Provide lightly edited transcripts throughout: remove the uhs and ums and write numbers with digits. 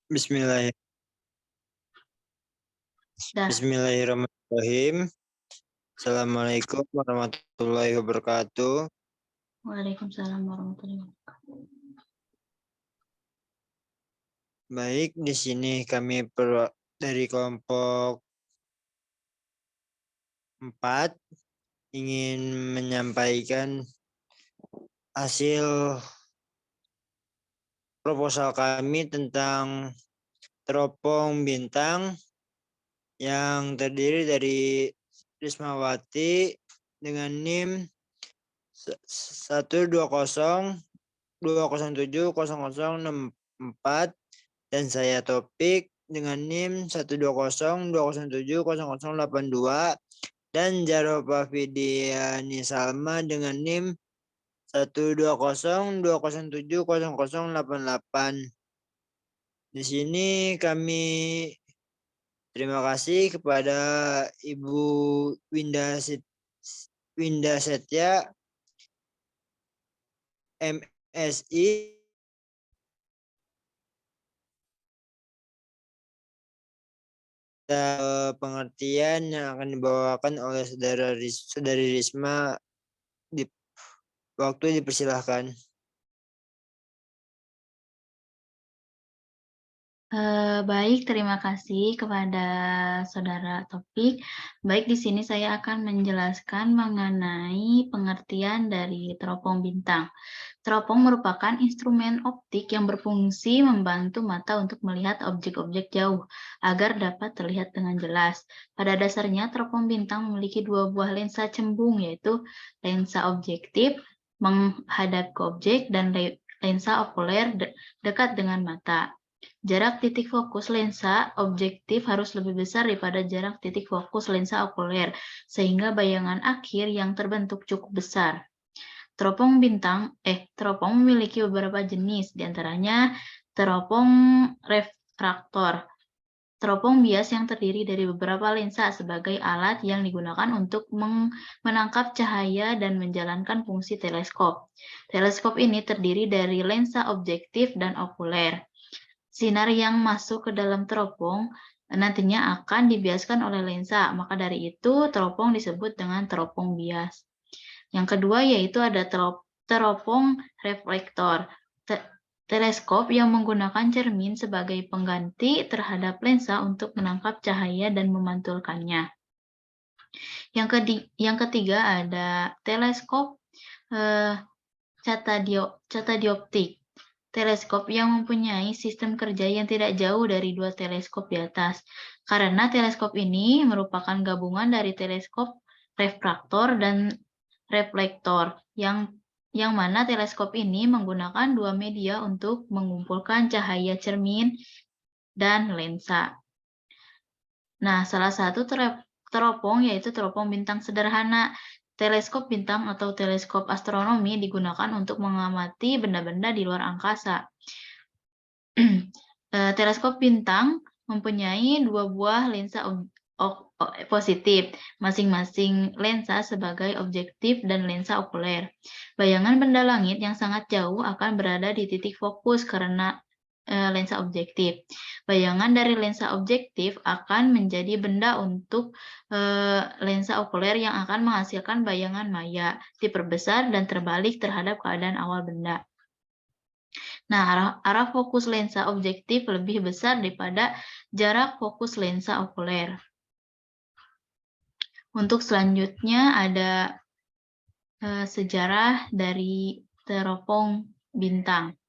Bismillahirrahmanirrahim. Assalamualaikum warahmatullahi wabarakatuh. Waalaikumsalam warahmatullahi wabarakatuh. Baik, di sini kami dari kelompok 4 ingin menyampaikan hasil proposal kami tentang teropong bintang yang terdiri dari Rismawati dengan NIM 12020070064 dan saya Topik dengan NIM 12020070082 dan Jaropa Fidiani Salma dengan NIM 12020070088. Di sini kami terima kasih kepada Ibu Winda Setya MSI pengertian yang akan dibawakan oleh saudari Risma. Waktu dipersilahkan. Baik, terima kasih kepada Saudara Topik. Baik, di sini saya akan menjelaskan mengenai pengertian dari teropong bintang. Teropong merupakan instrumen optik yang berfungsi membantu mata untuk melihat objek-objek jauh agar dapat terlihat dengan jelas. Pada dasarnya, teropong bintang memiliki dua buah lensa cembung, yaitu lensa objektif menghadap ke objek dan lensa okuler dekat dengan mata. Jarak titik fokus lensa objektif harus lebih besar daripada jarak titik fokus lensa okuler, sehingga bayangan akhir yang terbentuk cukup besar. Teropong memiliki beberapa jenis, diantaranya teropong refraktor. Teropong bias yang terdiri dari beberapa lensa sebagai alat yang digunakan untuk menangkap cahaya dan menjalankan fungsi teleskop. Teleskop ini terdiri dari lensa objektif dan okuler. Sinar yang masuk ke dalam teropong nantinya akan dibiaskan oleh lensa, maka dari itu teropong disebut dengan teropong bias. Yang kedua yaitu ada teropong reflektor. Teleskop yang menggunakan cermin sebagai pengganti terhadap lensa untuk menangkap cahaya dan memantulkannya. Yang ketiga ada teleskop catadioptik. Teleskop yang mempunyai sistem kerja yang tidak jauh dari dua teleskop di atas. Karena teleskop ini merupakan gabungan dari teleskop refraktor dan reflektor, yang mana teleskop ini menggunakan dua media untuk mengumpulkan cahaya cermin dan lensa. Nah, salah satu teropong yaitu teropong bintang sederhana. Teleskop bintang atau teleskop astronomi digunakan untuk mengamati benda-benda di luar angkasa. Teleskop bintang mempunyai dua buah lensa positif, masing-masing lensa sebagai objektif dan lensa okuler. Bayangan benda langit yang sangat jauh akan berada di titik fokus karena lensa objektif. Bayangan dari lensa objektif akan menjadi benda untuk lensa okuler yang akan menghasilkan bayangan maya, diperbesar dan terbalik terhadap keadaan awal benda. Nah, arah fokus lensa objektif lebih besar daripada jarak fokus lensa okuler. Untuk selanjutnya ada sejarah dari teropong bintang.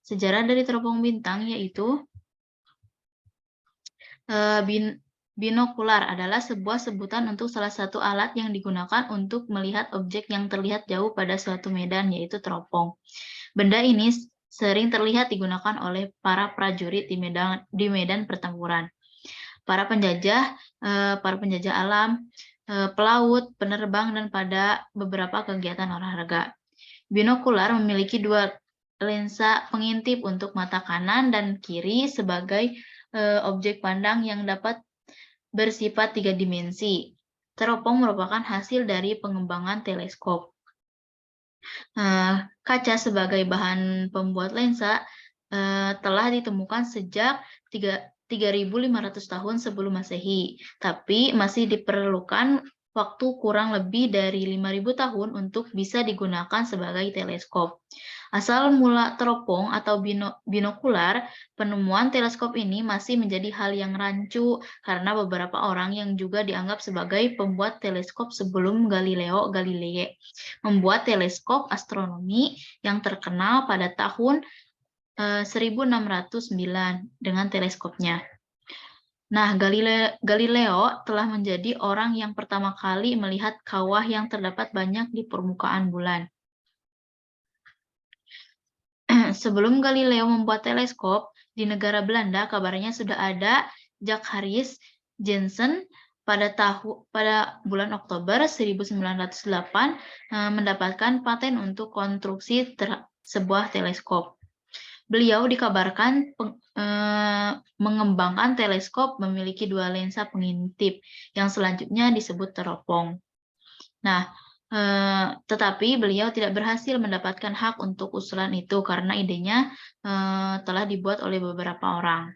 Sejarah dari teropong bintang yaitu binokular adalah sebuah sebutan untuk salah satu alat yang digunakan untuk melihat objek yang terlihat jauh pada suatu medan, yaitu teropong. Benda ini sering terlihat digunakan oleh para prajurit di medan pertempuran. Para penjajah alam, pelaut, penerbang, dan pada beberapa kegiatan olahraga. Binokular memiliki dua lensa pengintip untuk mata kanan dan kiri sebagai objek pandang yang dapat bersifat 3 dimensi. Teropong merupakan hasil dari pengembangan teleskop. Kaca sebagai bahan pembuat lensa telah ditemukan sejak 3.500 tahun sebelum Masehi, tapi masih diperlukan waktu kurang lebih dari 5.000 tahun untuk bisa digunakan sebagai teleskop. Asal mula teropong atau binokular, penemuan teleskop ini masih menjadi hal yang rancu karena beberapa orang yang juga dianggap sebagai pembuat teleskop sebelum Galileo Galilei membuat teleskop astronomi yang terkenal pada tahun 1609 dengan teleskopnya. Nah, Galileo telah menjadi orang yang pertama kali melihat kawah yang terdapat banyak di permukaan bulan. Sebelum Galileo membuat teleskop, di negara Belanda kabarnya sudah ada Jacques Janssen pada bulan Oktober 1908 mendapatkan paten untuk konstruksi sebuah teleskop. Beliau dikabarkan mengembangkan teleskop memiliki 2 lensa pengintip yang selanjutnya disebut teropong. Nah, tetapi beliau tidak berhasil mendapatkan hak untuk usulan itu karena idenya telah dibuat oleh beberapa orang.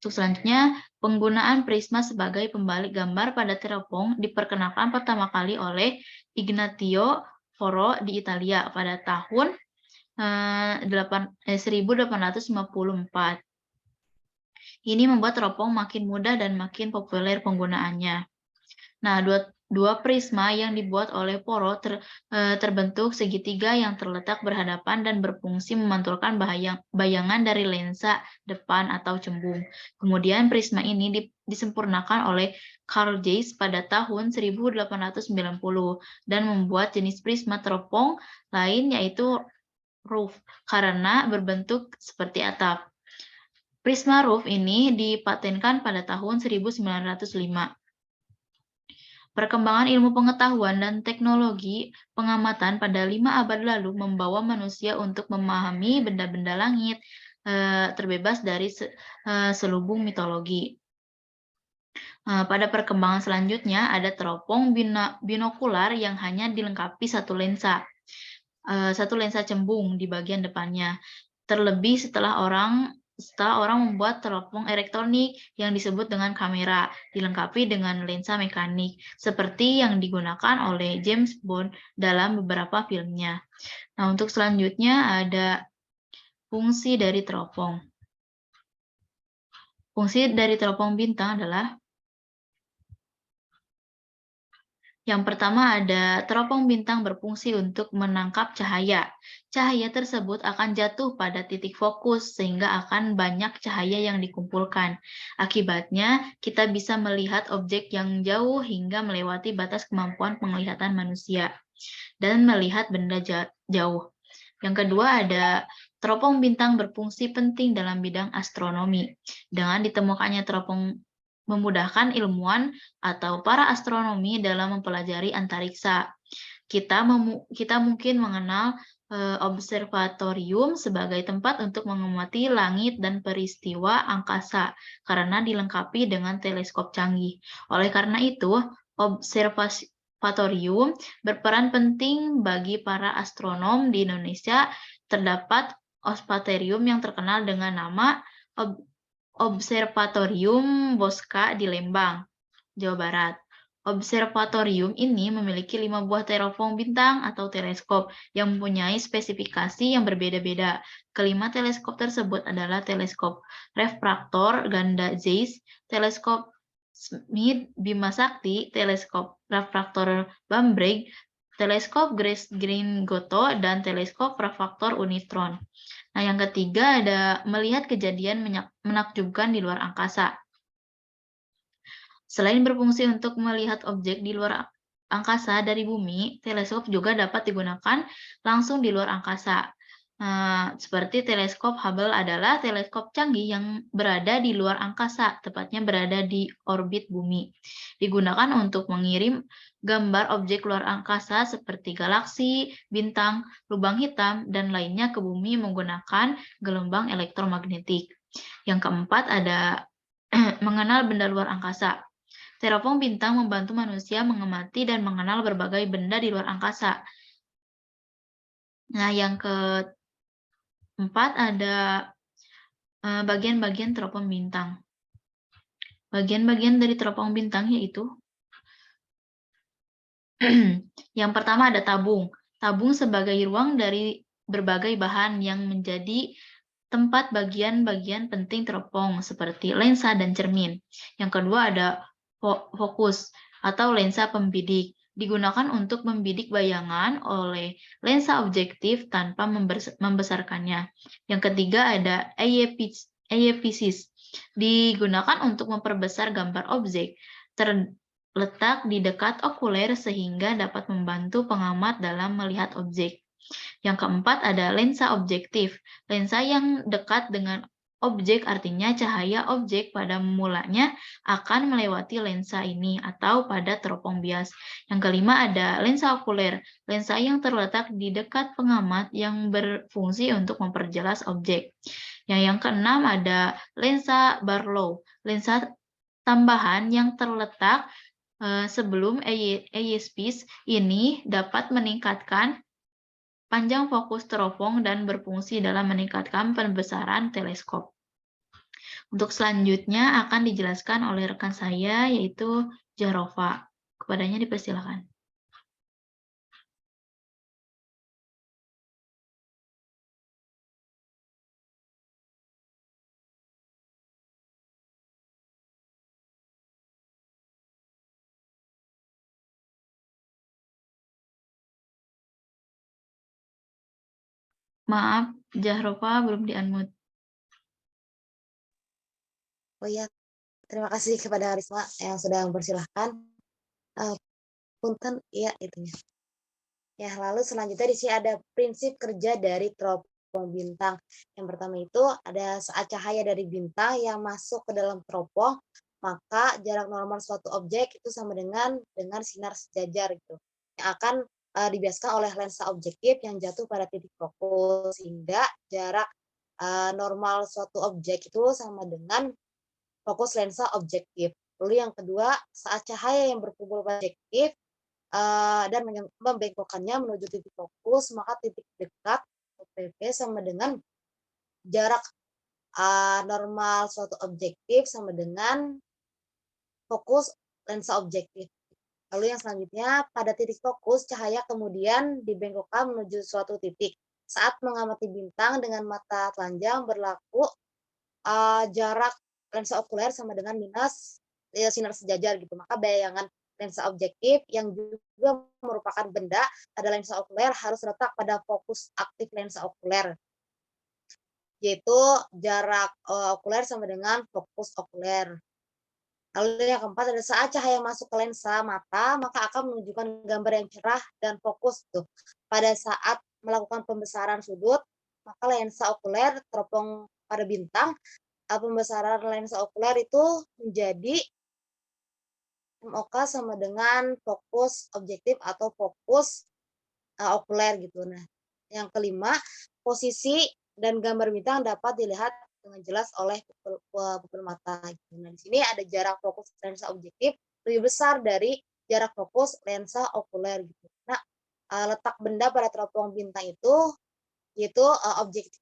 Untuk selanjutnya, penggunaan prisma sebagai pembalik gambar pada teropong diperkenalkan pertama kali oleh Ignazio Foro di Italia pada tahun 1854. Ini membuat teropong makin mudah dan makin populer penggunaannya. Nah, dua prisma yang dibuat oleh Foro terbentuk segitiga yang terletak berhadapan dan berfungsi memantulkan bayangan dari lensa depan atau cembung. Kemudian prisma ini disempurnakan oleh Carl Zeiss pada tahun 1890 dan membuat jenis prisma teropong lain yaitu roof karena berbentuk seperti atap. Prisma roof ini dipatenkan pada tahun 1905. Perkembangan ilmu pengetahuan dan teknologi pengamatan pada 5 abad lalu membawa manusia untuk memahami benda-benda langit terbebas dari selubung mitologi. Pada perkembangan selanjutnya ada teropong binokular yang hanya dilengkapi satu lensa cembung di bagian depannya. Terlebih setelah orang membuat teropong elektronik yang disebut dengan kamera, dilengkapi dengan lensa mekanik, seperti yang digunakan oleh James Bond dalam beberapa filmnya. Nah, untuk selanjutnya ada fungsi dari teropong. Fungsi dari teropong bintang adalah yang pertama ada teropong bintang berfungsi untuk menangkap cahaya. Cahaya tersebut akan jatuh pada titik fokus sehingga akan banyak cahaya yang dikumpulkan. Akibatnya, kita bisa melihat objek yang jauh hingga melewati batas kemampuan penglihatan manusia dan melihat benda jauh. Yang kedua ada teropong bintang berfungsi penting dalam bidang astronomi. Dengan ditemukannya teropong memudahkan ilmuwan atau para astronomi dalam mempelajari antariksa. Kita mungkin mengenal observatorium sebagai tempat untuk mengamati langit dan peristiwa angkasa karena dilengkapi dengan teleskop canggih. Oleh karena itu, observatorium berperan penting bagi para astronom di Indonesia. Terdapat observatorium yang terkenal dengan nama Observatorium Bosca di Lembang, Jawa Barat. Observatorium ini memiliki 5 buah teropong bintang atau teleskop yang mempunyai spesifikasi yang berbeda-beda. Kelima teleskop tersebut adalah teleskop refraktor ganda Zeiss, teleskop Smith Bima Sakti, teleskop refraktor Bambrigg, teleskop Green-Goto, dan teleskop refraktor Unitron. Nah, yang ketiga ada melihat kejadian menakjubkan di luar angkasa. Selain berfungsi untuk melihat objek di luar angkasa dari bumi, teleskop juga dapat digunakan langsung di luar angkasa. Seperti teleskop Hubble adalah teleskop canggih yang berada di luar angkasa, tepatnya berada di orbit bumi. Digunakan untuk mengirim gambar objek luar angkasa seperti galaksi, bintang, lubang hitam, dan lainnya ke bumi menggunakan gelombang elektromagnetik. Yang keempat ada mengenal benda luar angkasa. Teropong bintang membantu manusia mengamati dan mengenal berbagai benda di luar angkasa. Nah, yang keempat ada bagian-bagian teropong bintang. Bagian-bagian dari teropong bintang yaitu yang pertama ada tabung. Tabung sebagai ruang dari berbagai bahan yang menjadi tempat bagian-bagian penting teropong seperti lensa dan cermin. Yang kedua ada fokus atau lensa pembidik. Digunakan untuk membidik bayangan oleh lensa objektif tanpa membesarkannya. Yang ketiga ada eyepisis. Digunakan untuk memperbesar gambar objek terletak di dekat okuler sehingga dapat membantu pengamat dalam melihat objek. Yang keempat ada lensa objektif. Lensa yang dekat dengan objek artinya cahaya objek pada mulanya akan melewati lensa ini atau pada teropong bias. Yang kelima ada lensa okuler. Lensa yang terletak di dekat pengamat yang berfungsi untuk memperjelas objek. Yang keenam ada lensa Barlow. Lensa tambahan yang terletak sebelum eyepiece ini dapat meningkatkan panjang fokus teropong dan berfungsi dalam meningkatkan pembesaran teleskop. Untuk selanjutnya akan dijelaskan oleh rekan saya yaitu Jarova. Kepadanya dipersilakan. Maaf, Jahrova belum di-unmute. Oh iya, terima kasih kepada Risma yang sudah mempersilahkan. Punten, iya itunya. Ya, lalu selanjutnya di sini ada prinsip kerja dari teropong bintang. Yang pertama itu ada saat cahaya dari bintang yang masuk ke dalam teropong, maka jarak normal suatu objek itu sama dengan sinar sejajar gitu. Yang akan dibiaskan oleh lensa objektif yang jatuh pada titik fokus, sehingga jarak normal suatu objek itu sama dengan fokus lensa objektif. Lalu yang kedua, saat cahaya yang berkumpul pada objektif dan membengkokkannya menuju titik fokus, maka titik dekat OPP sama dengan jarak normal suatu objektif sama dengan fokus lensa objektif. Lalu yang selanjutnya, pada titik fokus, cahaya kemudian dibengkokkan menuju suatu titik. Saat mengamati bintang dengan mata telanjang berlaku jarak lensa okuler sama dengan minus sinar sejajar gitu. Maka bayangan lensa objektif yang juga merupakan benda pada lensa okuler harus terletak pada fokus aktif lensa okuler, yaitu jarak okuler sama dengan fokus okuler. Lalu yang keempat ada saat cahaya masuk ke lensa mata, maka akan menunjukkan gambar yang cerah dan fokus tuh. Pada saat melakukan pembesaran sudut, maka lensa okuler teropong pada bintang, pembesaran lensa okuler itu menjadi MOK sama dengan fokus objektif atau fokus okuler gitu. Nah, yang kelima, posisi dan gambar bintang dapat dilihat dengan jelas oleh pupil mata. Gitu. Nah, di sini ada jarak fokus lensa objektif lebih besar dari jarak fokus lensa okuler gitu. Nah, letak benda pada teropong bintang itu yaitu objektif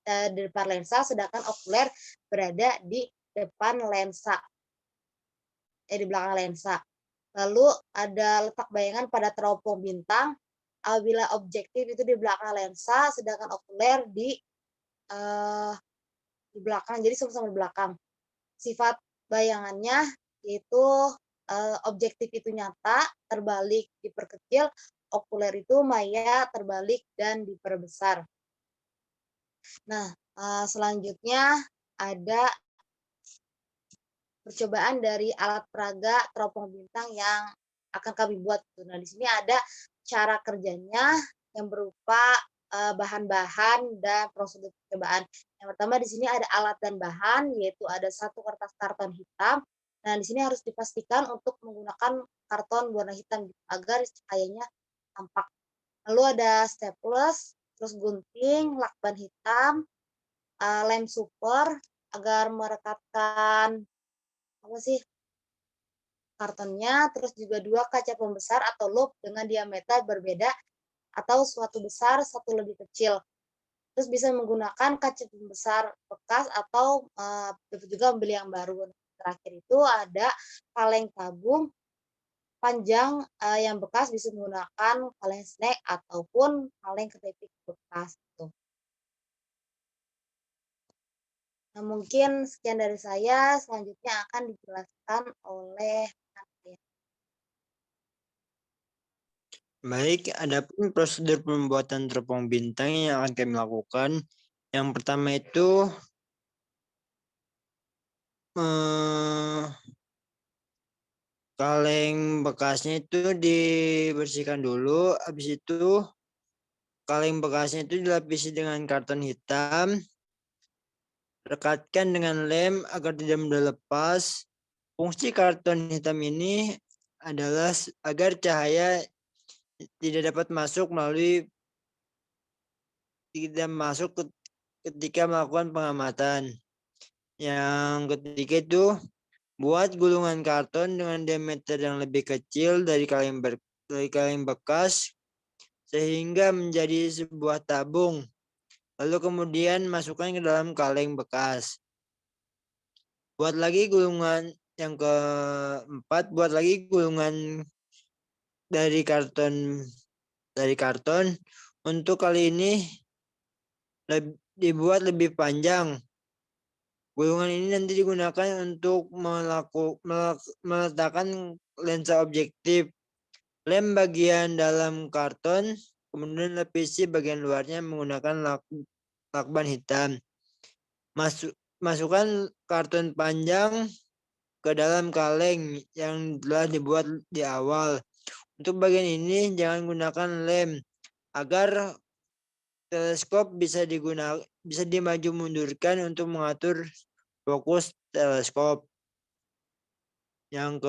di depan lensa, sedangkan okuler berada di depan lensa, di belakang lensa. Lalu ada letak bayangan pada teropong bintang, apabila objektif itu di belakang lensa, sedangkan okuler di belakang, jadi sama-sama di belakang. Sifat bayangannya yaitu objektif itu nyata, terbalik, diperkecil, okuler itu maya, terbalik, dan diperbesar. Nah, selanjutnya ada percobaan dari alat peraga teropong bintang yang akan kami buat. Nah, di sini ada cara kerjanya yang berupa bahan-bahan dan prosedur percobaan. Yang pertama di sini ada alat dan bahan, yaitu ada satu kertas karton hitam. Nah, di sini harus dipastikan untuk menggunakan karton warna hitam agar cahayanya tampak. Lalu ada staples, terus gunting, lakban hitam, lem super agar merekatkan kartonnya, terus juga 2 kaca pembesar atau loupe dengan diameter berbeda atau suatu besar, satu lebih kecil. Terus bisa menggunakan kaca pembesar bekas atau dapat juga membeli yang baru. Terakhir itu ada kaleng tabung panjang yang bekas bisa menggunakan kaleng snack ataupun kaleng keripik bekas gitu. Nah, mungkin sekian dari saya, selanjutnya akan dijelaskan oleh rekan saya. Baik, adapun prosedur pembuatan teropong bintang yang akan kami lakukan. Yang pertama itu kaleng bekasnya itu dibersihkan dulu. Habis itu kaleng bekasnya itu dilapisi dengan karton hitam. Rekatkan dengan lem agar tidak mudah lepas. Fungsi karton hitam ini adalah agar cahaya tidak dapat masuk ketika melakukan pengamatan. Yang ketiga itu buat gulungan karton dengan diameter yang lebih kecil dari kaleng bekas sehingga menjadi sebuah tabung. Lalu kemudian masukkan ke dalam kaleng bekas. Buat lagi gulungan yang keempat, buat lagi gulungan dari karton. Untuk kali ini dibuat lebih panjang. Gulungan ini nanti digunakan untuk meletakkan lensa objektif. Lem bagian dalam karton, kemudian lapisi bagian luarnya menggunakan lakban hitam. Masukkan karton panjang ke dalam kaleng yang telah dibuat di awal. Untuk bagian ini jangan gunakan lem agar teleskop bisa dimaju mundurkan untuk mengatur fokus teleskop. Yang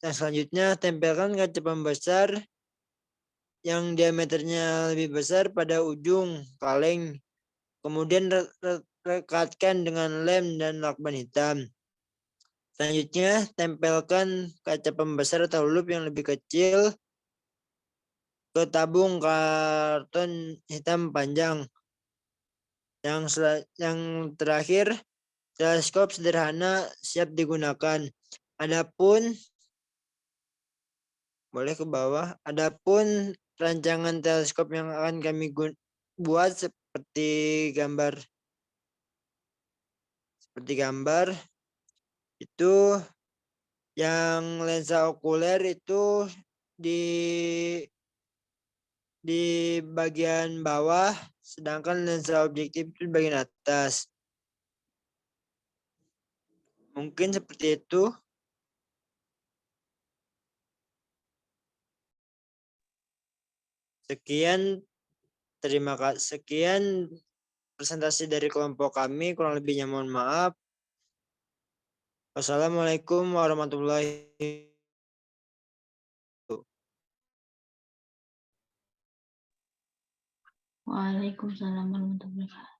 selanjutnya tempelkan kaca pembesar yang diameternya lebih besar pada ujung kaleng. Kemudian rekatkan dengan lem dan lakban hitam. Selanjutnya tempelkan kaca pembesar atau lup yang lebih kecil ke tabung karton hitam panjang. Yang terakhir, teleskop sederhana siap digunakan. Adapun boleh ke bawah. Adapun rancangan teleskop yang akan kami buat seperti gambar itu yang lensa okuler itu di bagian bawah, sedangkan lensa objektif itu di bagian atas. Mungkin seperti itu. Sekian presentasi dari kelompok kami, kurang lebihnya mohon maaf. Wassalamualaikum warahmatullahi wabarakatuh. Waalaikumsalam warahmatullahi wabarakatuh.